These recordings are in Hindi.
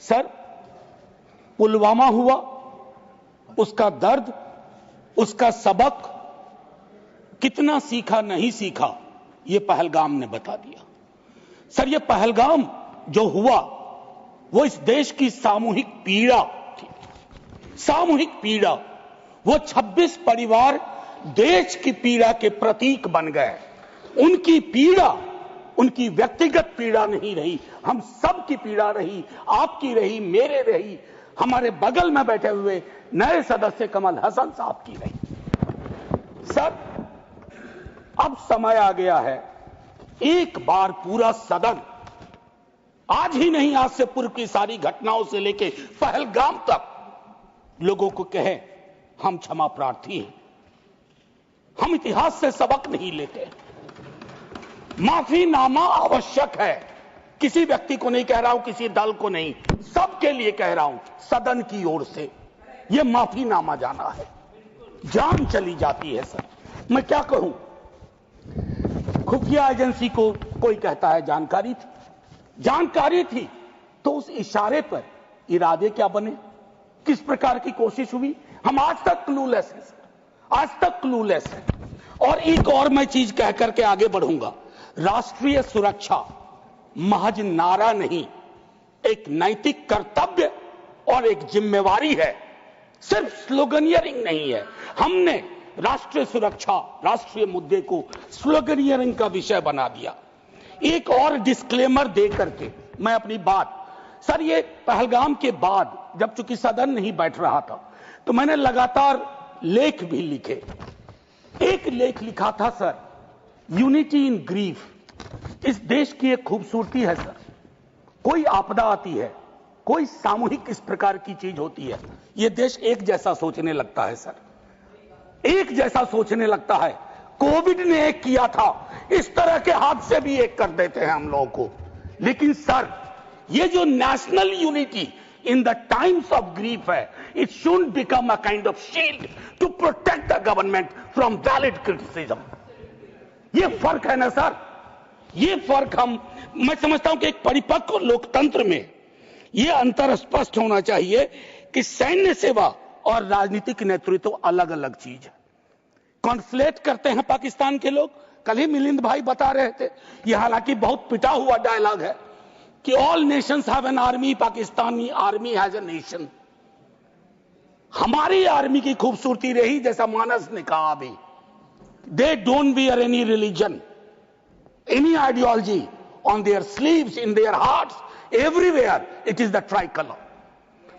सर, पुलवामा हुआ, उसका दर्द, उसका सबक कितना सीखा नहीं सीखा, ये पहलगाम ने बता दिया। सर, ये पहलगाम जो हुआ वो इस देश की सामूहिक पीड़ा थी, सामूहिक पीड़ा। वो 26 परिवार देश की पीड़ा के प्रतीक बन गए। उनकी पीड़ा उनकी व्यक्तिगत पीड़ा नहीं रही, हम सब की पीड़ा रही, आपकी रही, मेरे रही, हमारे बगल में बैठे हुए नए सदस्य कमल हसन साहब की रही। सर, अब समय आ गया है, एक बार पूरा सदन, आज ही नहीं, आज से पूर्व की सारी घटनाओं से लेके पहलगाम तक लोगों को कहे हम क्षमा प्रार्थी हैं, हम इतिहास से सबक नहीं लेते। माफीनामा आवश्यक है, किसी व्यक्ति को नहीं कह रहा हूं, किसी दल को नहीं, सबके लिए कह रहा हूं, सदन की ओर से यह माफीनामा जाना है। जान चली जाती है सर, मैं क्या कहूं। खुफिया एजेंसी को कोई कहता है जानकारी थी, जानकारी थी तो उस इशारे पर इरादे क्या बने, किस प्रकार की कोशिश हुई, हम आज तक क्लूलेस हैं सर, आज तक क्लूलेस हैं। और एक और मैं चीज कह करके आगे बढ़ूंगा, राष्ट्रीय सुरक्षा महज नारा नहीं, एक नैतिक कर्तव्य और एक जिम्मेवारी है, सिर्फ स्लोगनियरिंग नहीं है। हमने राष्ट्रीय सुरक्षा, राष्ट्रीय मुद्दे को स्लोगनियरिंग का विषय बना दिया। एक और डिस्क्लेमर दे करके मैं अपनी बात, सर, ये पहलगाम के बाद जब चूंकि सदन नहीं बैठ रहा था तो मैंने लगातार लेख भी लिखे। एक लेख लिखा था सर, यूनिटी इन ग्रीफ। इस देश की एक खूबसूरती है सर, कोई आपदा आती है, कोई सामूहिक इस प्रकार की चीज होती है, यह देश एक जैसा सोचने लगता है सर, एक जैसा सोचने लगता है। कोविड ने एक किया था, इस तरह के हादसे भी एक कर देते हैं हम लोगों को। लेकिन सर, ये जो national unity in the times of grief है, it should become a kind of shield to protect the government from valid criticism. ये फर्क है ना सर, ये फर्क मैं समझता हूं कि एक परिपक्व लोकतंत्र में यह अंतर स्पष्ट होना चाहिए कि सैन्य सेवा और राजनीतिक नेतृत्व अलग अलग चीज है। कॉन्फ्लेट करते हैं पाकिस्तान के लोग। कल ही मिलिंद भाई बता रहे थे, यह हालांकि बहुत पिटा हुआ डायलॉग है कि all Nations have an army, Pakistani army has a nation. हमारी आर्मी की खूबसूरती रही, जैसा मानस ने कहा अभी, they don't wear any religion, any ideology on their sleeves, in their hearts, everywhere it is the tricolor.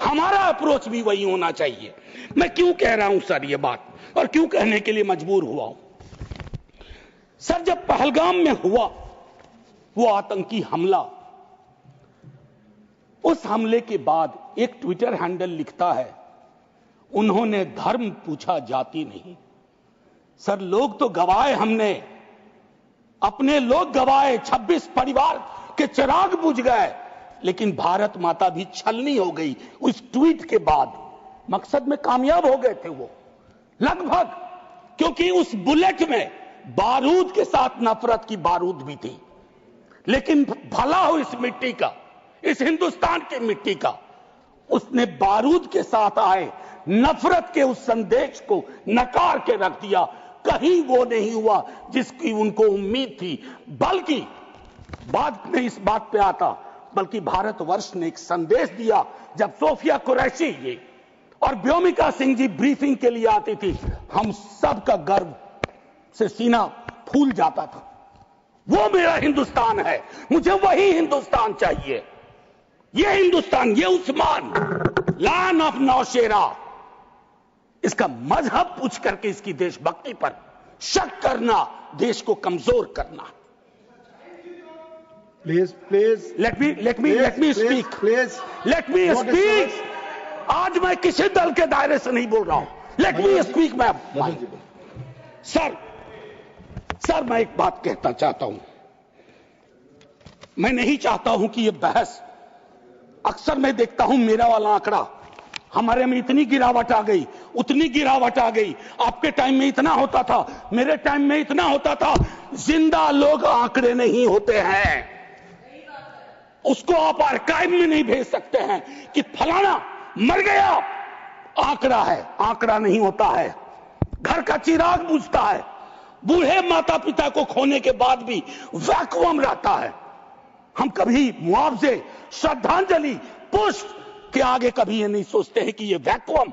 हमारा अप्रोच भी वही होना चाहिए। मैं क्यों कह रहा हूं सर ये बात, और क्यों कहने के लिए मजबूर हुआ हूं सर, जब पहलगाम में हुआ वो आतंकी हमला, उस हमले के बाद एक ट्विटर हैंडल लिखता है, उन्होंने धर्म पूछा, जाति नहीं। सर, लोग तो गवाए, हमने अपने लोग गवाए, 26 परिवार के चिराग बुझ गए, लेकिन भारत माता भी छलनी हो गई उस ट्वीट के बाद। मकसद में कामयाब हो गए थे वो लगभग, क्योंकि उस बुलेट में बारूद के साथ नफरत की बारूद भी थी। लेकिन भला हो इस मिट्टी का, इस हिंदुस्तान की मिट्टी का, उसने बारूद के साथ आए नफरत के उस संदेश को नकार के रख दिया। कहीं वो नहीं हुआ जिसकी उनको उम्मीद थी, बल्कि बाद में इस बात पे आता, बल्कि भारतवर्ष ने एक संदेश दिया। जब सोफिया कुरैशी जी और व्योमिका सिंह जी ब्रीफिंग के लिए आती थी, हम सब का गर्व से सीना फूल जाता था। वो मेरा हिंदुस्तान है, मुझे वही हिंदुस्तान चाहिए। ये हिंदुस्तान, ये उस्मान, लैंड ऑफ नौशेरा, इसका मजहब पूछ करके इसकी देशभक्ति पर शक करना, देश को कमजोर करना। Please please let me speak. आज मैं किसी दल के दायरे से नहीं बोल रहा हूं, लेट मी स्पीक। सर, मैं एक बात कहना चाहता हूं, मैं नहीं चाहता हूं कि यह बहस, अक्सर मैं देखता हूं मेरा वाला आंकड़ा, हमारे में इतनी गिरावट आ गई, उतनी गिरावट आ गई, आपके टाइम में इतना होता था, मेरे टाइम में इतना होता था। जिंदा लोग आंकड़े नहीं होते हैं, उसको आप आर्काइव में नहीं भेज सकते हैं कि फलाना मर गया, आंकड़ा है, आंकड़ा नहीं होता है। घर का चिराग बुझता है, बूढ़े माता पिता को खोने के बाद भी वैक्यूम रहता है। हम कभी मुआवजे, श्रद्धांजलि, पुष्प के आगे कभी ये नहीं सोचते हैं कि ये वैक्यूम,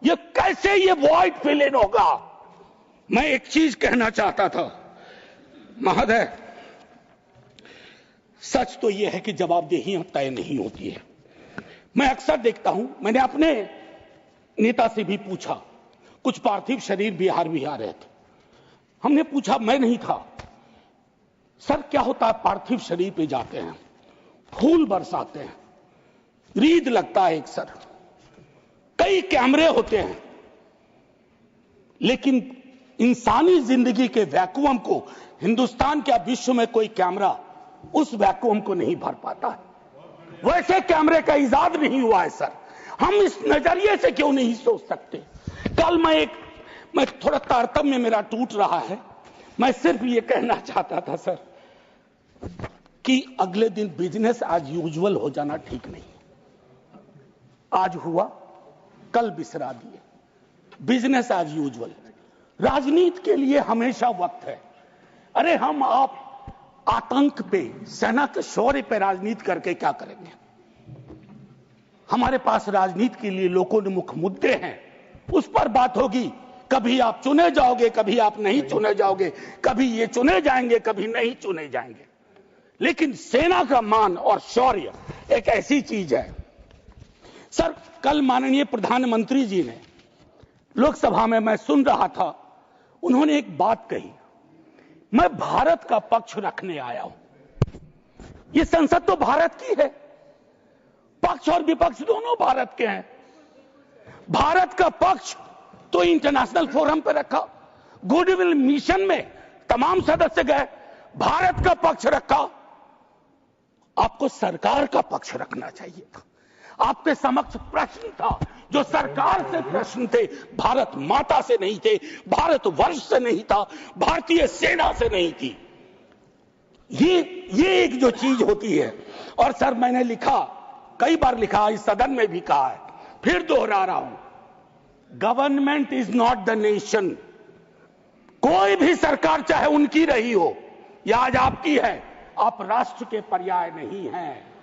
ये कैसे ये वॉइड फिल इन होगा। मैं एक चीज कहना चाहता था महोदय, सच तो यह है कि जवाबदेही तय नहीं होती है। मैं अक्सर देखता हूं, मैंने अपने नेता से भी पूछा, कुछ पार्थिव शरीर बिहार आ रहे थे, हमने पूछा, मैं नहीं था, सर क्या होता है, पार्थिव शरीर पे जाते हैं, फूल बरसाते हैं, रीद लगता है एक सर, कई कैमरे होते हैं, लेकिन इंसानी जिंदगी के वैक्यूम को हिंदुस्तान क्या विश्व में कोई कैमरा उस वैक्यूम को नहीं भर पाता है। वैसे कैमरे का इजाद नहीं हुआ है सर। हम इस नजरिए से क्यों नहीं सोच सकते। कल मैं थोड़ा तारतम्य मेरा टूट रहा है, मैं सिर्फ ये कहना चाहता था सर कि अगले दिन बिजनेस एज यूजुअल हो जाना ठीक नहीं। आज हुआ, कल बिसरा दिए, बिजनेस एज यूजुअल। राजनीति के लिए हमेशा वक्त है। अरे हम आप आतंक पे, सेना के शौर्य पे राजनीति करके क्या करेंगे। हमारे पास राजनीति के लिए लोकोन्मुख मुद्दे हैं, उस पर बात होगी। कभी आप चुने जाओगे, कभी आप नहीं चुने जाओगे, कभी ये चुने जाएंगे, कभी नहीं चुने जाएंगे। लेकिन सेना का मान और शौर्य एक ऐसी चीज है। सर कल माननीय प्रधानमंत्री जी ने लोकसभा में, मैं सुन रहा था, उन्होंने एक बात कही, मैं भारत का पक्ष रखने आया हूं। ये संसद तो भारत की है, पक्ष और विपक्ष दोनों भारत के हैं। भारत का पक्ष तो इंटरनेशनल फोरम पर रखा, गुडविल मिशन में तमाम सदस्य गए, भारत का पक्ष रखा। आपको सरकार का पक्ष रखना चाहिए था। आपके समक्ष प्रश्न था, जो सरकार से प्रश्न थे, भारत माता से नहीं थे, भारत वर्ष से नहीं था, भारतीय सेना से नहीं थी। ये एक जो चीज होती है। और सर मैंने लिखा, कई बार लिखा, इस सदन में भी कहा है, फिर दोहरा रहा हूं, government is not the nation. कोई भी सरकार चाहे उनकी रही हो या आज आपकी है, आप राष्ट्र के पर्याय नहीं हैं।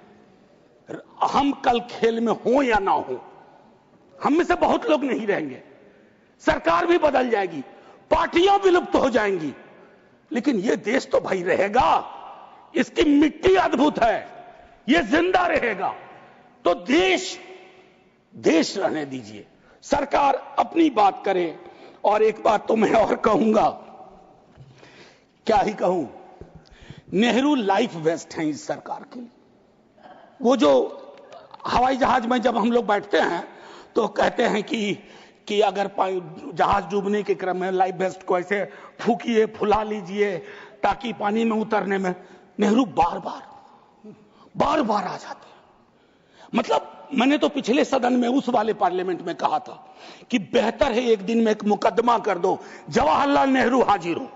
हम कल खेल में हो या ना हो, हम में से बहुत लोग नहीं रहेंगे, सरकार भी बदल जाएगी, पार्टियां विलुप्त हो जाएंगी, लेकिन यह देश तो भाई रहेगा। इसकी मिट्टी अद्भुत है, यह जिंदा रहेगा। तो देश रहने दीजिए, सरकार अपनी बात करे। और एक बात तो मैं और कहूंगा, क्या ही कहूं, नेहरू लाइफ वेस्ट हैं इस सरकार के लिए। वो जो हवाई जहाज में जब हम लोग बैठते हैं तो कहते हैं कि अगर जहाज डूबने के क्रम में लाइफ वेस्ट को ऐसे फूकिए, फुला लीजिए ताकि पानी में उतरने में, नेहरू बार बार आ जाते हैं। मतलब मैंने तो पिछले सदन में, उस वाले पार्लियामेंट में कहा था कि बेहतर है एक दिन में एक मुकदमा कर दो, जवाहरलाल नेहरू हाजिर हो,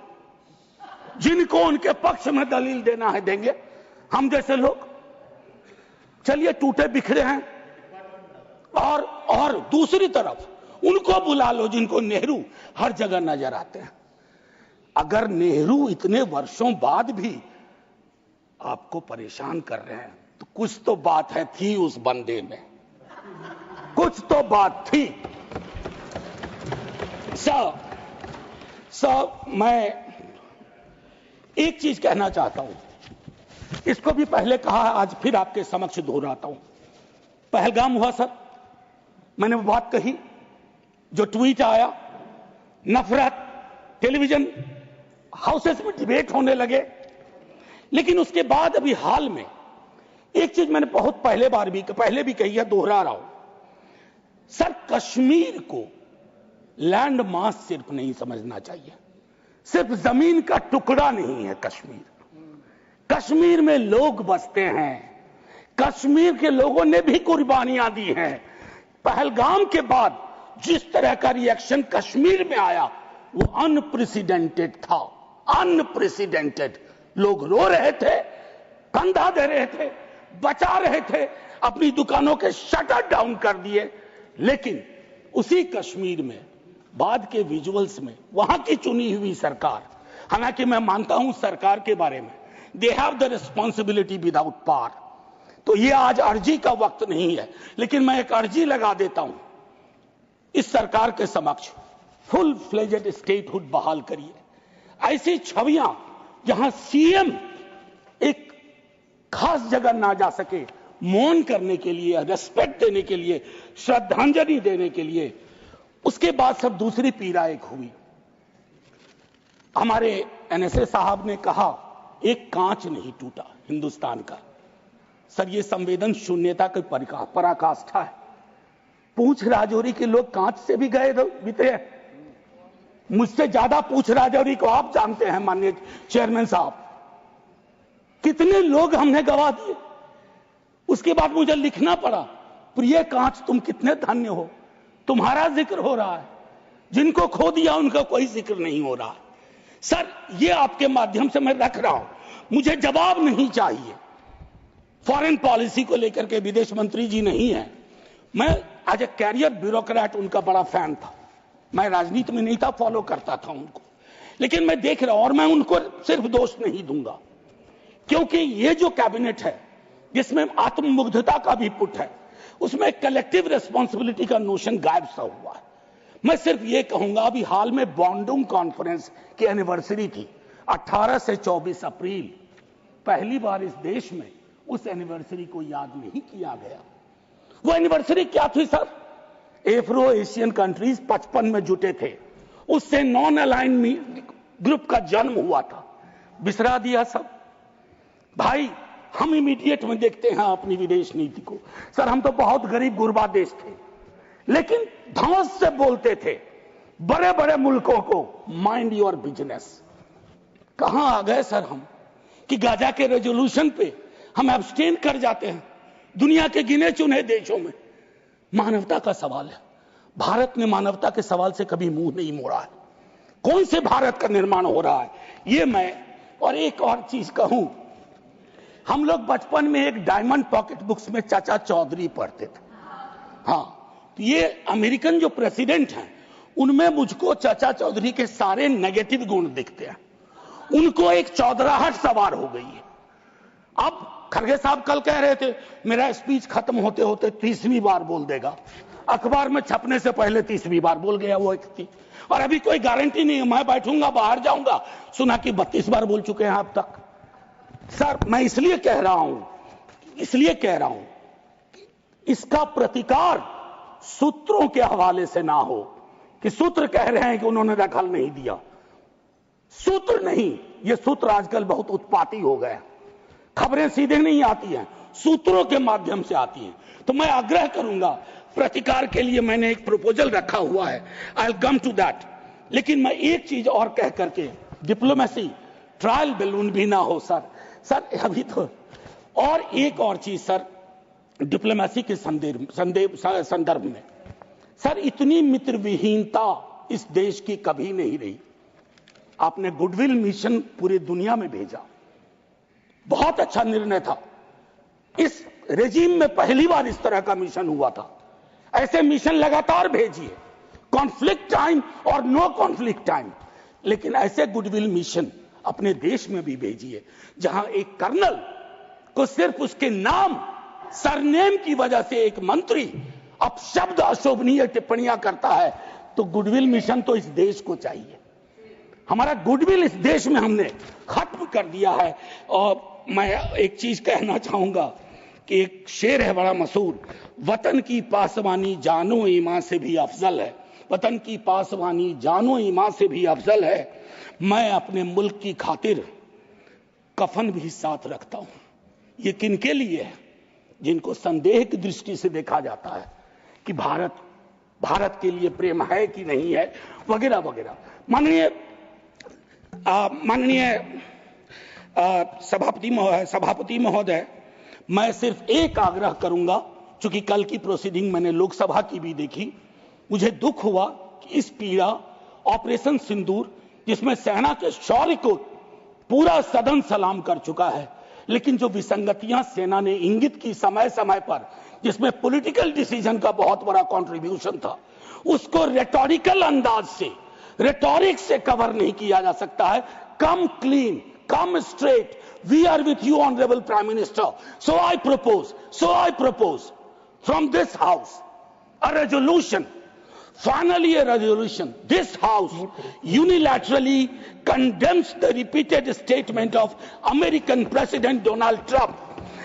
जिनको उनके पक्ष में दलील देना है देंगे, हम जैसे लोग चलिए टूटे बिखरे हैं। और दूसरी तरफ उनको बुला लो जिनको नेहरू हर जगह नजर आते हैं। अगर नेहरू इतने वर्षों बाद भी आपको परेशान कर रहे हैं तो कुछ तो बात है, थी उस बंदे में, कुछ तो बात थी। मैं एक चीज कहना चाहता हूं, इसको भी पहले कहा, आज फिर आपके समक्ष दोहराता हूं। पहलगाम हुआ सर, मैंने वो बात कही, जो ट्वीट आया, नफरत, टेलीविजन हाउसेस में डिबेट होने लगे। लेकिन उसके बाद अभी हाल में एक चीज मैंने बहुत पहले भी कही है, दोहरा रहा हूं। सर कश्मीर को लैंड मास सिर्फ नहीं समझना चाहिए, सिर्फ जमीन का टुकड़ा नहीं है कश्मीर में लोग बसते हैं, कश्मीर के लोगों ने भी कुर्बानियां दी हैं। पहलगाम के बाद जिस तरह का रिएक्शन कश्मीर में आया वो अनप्रेसिडेंटेड था, अनप्रेसिडेंटेड। लोग रो रहे थे, कंधा दे रहे थे, बचा रहे थे, अपनी दुकानों के शटर डाउन कर दिए। लेकिन उसी कश्मीर में बाद के विजुअल्स में वहां की चुनी हुई सरकार, हालांकि मैं मानता हूं सरकार के बारे में, they have the responsibility without power, तो ये आज अर्जी का वक्त नहीं है, लेकिन मैं एक अर्जी लगा देता हूं इस सरकार के समक्ष, फुल फ्लेजेड स्टेटहुड बहाल करिए। ऐसी छवियां जहां सीएम एक खास जगह ना जा सके, मौन करने के लिए, रेस्पेक्ट देने के लिए, श्रद्धांजलि देने के लिए, उसके बाद सब दूसरी पीड़ा एक हुई। हमारे एनएसए साहब ने कहा एक कांच नहीं टूटा हिंदुस्तान का। सर ये संवेदन शून्यता की पराकाष्ठा है। पूंछ राजौरी के लोग कांच से भी गए बीते हैं। मुझसे ज्यादा पूंछ राजौरी को आप जानते हैं माननीय चेयरमैन साहब, कितने लोग हमने गवा दिए। उसके बाद मुझे लिखना पड़ा, प्रिय कांच तुम कितने धन्य हो, तुम्हारा जिक्र हो रहा है, जिनको खो दिया उनका कोई जिक्र नहीं हो रहा। सर ये आपके माध्यम से मैं रख रहा हूं, मुझे जवाब नहीं चाहिए। फॉरेन पॉलिसी को लेकर के विदेश मंत्री जी नहीं है, मैं एज ए कैरियर ब्यूरोक्रेट उनका बड़ा फैन था। मैं राजनीति में नहीं था, फॉलो करता था उनको, लेकिन मैं देख रहा हूं और मैं उनको सिर्फ दोष नहीं दूंगा, क्योंकि ये जो कैबिनेट है जिसमें आत्ममुग्धता का भी पुट है, उसमें कलेक्टिव रिस्पॉन्सिबिलिटी का नोशन गायब सा हुआ है। मैं सिर्फ ये कहूंगा, अभी हाल में बॉन्डुंग कॉन्फ्रेंस की एनिवर्सरी थी 18 से 24 अप्रैल, पहली बार इस देश में उस एनिवर्सरी को याद नहीं किया गया। वो एनिवर्सरी क्या थी सर? एफ्रो एशियन कंट्रीज 55 में जुटे थे, उससे नॉन अलाइन ग्रुप का जन्म हुआ था, बिसरा दिया सब। भाई हम इमीडिएट में देखते हैं अपनी विदेश नीति को। सर हम तो बहुत गरीब गुरबा देश थे, लेकिन धौंस से बोलते थे बड़े बड़े मुल्कों को माइंड योर बिजनेस। कहां आ गए सर हम कि गाजा के रेजोल्यूशन पे हम एब्सटेन कर जाते हैं दुनिया के गिने चुने देशों में। मानवता का सवाल है, भारत ने मानवता के सवाल से कभी मुंह नहीं मोड़ा है। कौन से भारत का निर्माण हो रहा है ये मैं, और एक और चीज कहूं, हम लोग बचपन में एक डायमंड पॉकेट बुक्स में चाचा चौधरी पढ़ते थे। हाँ, तो ये अमेरिकन जो प्रेसिडेंट हैं उनमें मुझको चाचा चौधरी के सारे नेगेटिव गुण दिखते हैं। उनको एक चौधराहट सवार हो गई है। अब खड़गे साहब कल कह रहे थे मेरा स्पीच खत्म होते होते 30वीं बार बोल देगा, अखबार में छपने से पहले 30वीं बार बोल गया वो व्यक्ति, और अभी कोई गारंटी नहीं है, मैं बैठूंगा बाहर जाऊंगा सुना कि 32 बार बोल चुके हैं अब तक। सर मैं इसलिए कह रहा हूं इसका प्रतिकार सूत्रों के हवाले से ना हो कि सूत्र कह रहे हैं कि उन्होंने दखल नहीं दिया। सूत्र नहीं, ये सूत्र आजकल बहुत उत्पाती हो गए, खबरें सीधे नहीं आती हैं, सूत्रों के माध्यम से आती हैं। तो मैं आग्रह करूंगा, प्रतिकार के लिए मैंने एक प्रपोजल रखा हुआ है, I will come to that. लेकिन मैं एक चीज और कह करके, डिप्लोमेसी ट्रायल बैलून भी ना हो सर अभी तो। और एक और चीज सर, डिप्लोमेसी के संदर्भ में सर, इतनी मित्र विहीनता इस देश की कभी नहीं रही। आपने गुडविल मिशन पूरी दुनिया में भेजा, बहुत अच्छा निर्णय था। इस रेजिम में पहली बार इस तरह का मिशन हुआ था। ऐसे मिशन लगातार भेजिए, कॉन्फ्लिक्ट टाइम और नो कॉन्फ्लिक्ट टाइम, लेकिन ऐसे गुडविल मिशन अपने देश में भी भेजिए जहां एक कर्नल को सिर्फ उसके नाम सरनेम की वजह से एक मंत्री अपशब्द अशोभनीय टिप्पणियां करता है, तो गुडविल मिशन तो इस देश को चाहिए। हमारा गुडविल इस देश में हमने खत्म कर दिया है। और मैं एक चीज कहना चाहूंगा कि एक शेर है बड़ा मशहूर, वतन की पासवानी जानो ईमान से भी अफजल है, वतन की पासवानी जानो ईमान से भी अफजल है। मैं अपने मुल्क की खातिर कफन भी साथ रखता हूं। ये किनके लिए है? जिनको संदेह की दृष्टि से देखा जाता है कि भारत के लिए प्रेम है कि नहीं है, वगैरह वगैरह। माननीय सभापति महोदय, मैं सिर्फ एक आग्रह करूंगा, चूंकि कल की प्रोसीडिंग मैंने लोकसभा की भी देखी, मुझे दुख हुआ कि इस पीड़ा ऑपरेशन सिंदूर, जिसमें सेना के शौर्य को पूरा सदन सलाम कर चुका है, लेकिन जो विसंगतियां सेना ने इंगित की समय समय पर, जिसमें पॉलिटिकल डिसीजन का बहुत बड़ा कंट्रीब्यूशन था, उसको रेटोरिकल अंदाज से, रेटोरिक से कवर नहीं किया जा सकता है। Come clean, come straight, we are with you honourable prime minister, so I propose from this house a resolution, finally a resolution. This house unilaterally condemns the repeated statement of American President Donald Trump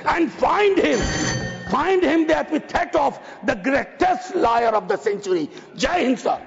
and find him the epithet of the greatest liar of the century. Jai Hind, sir.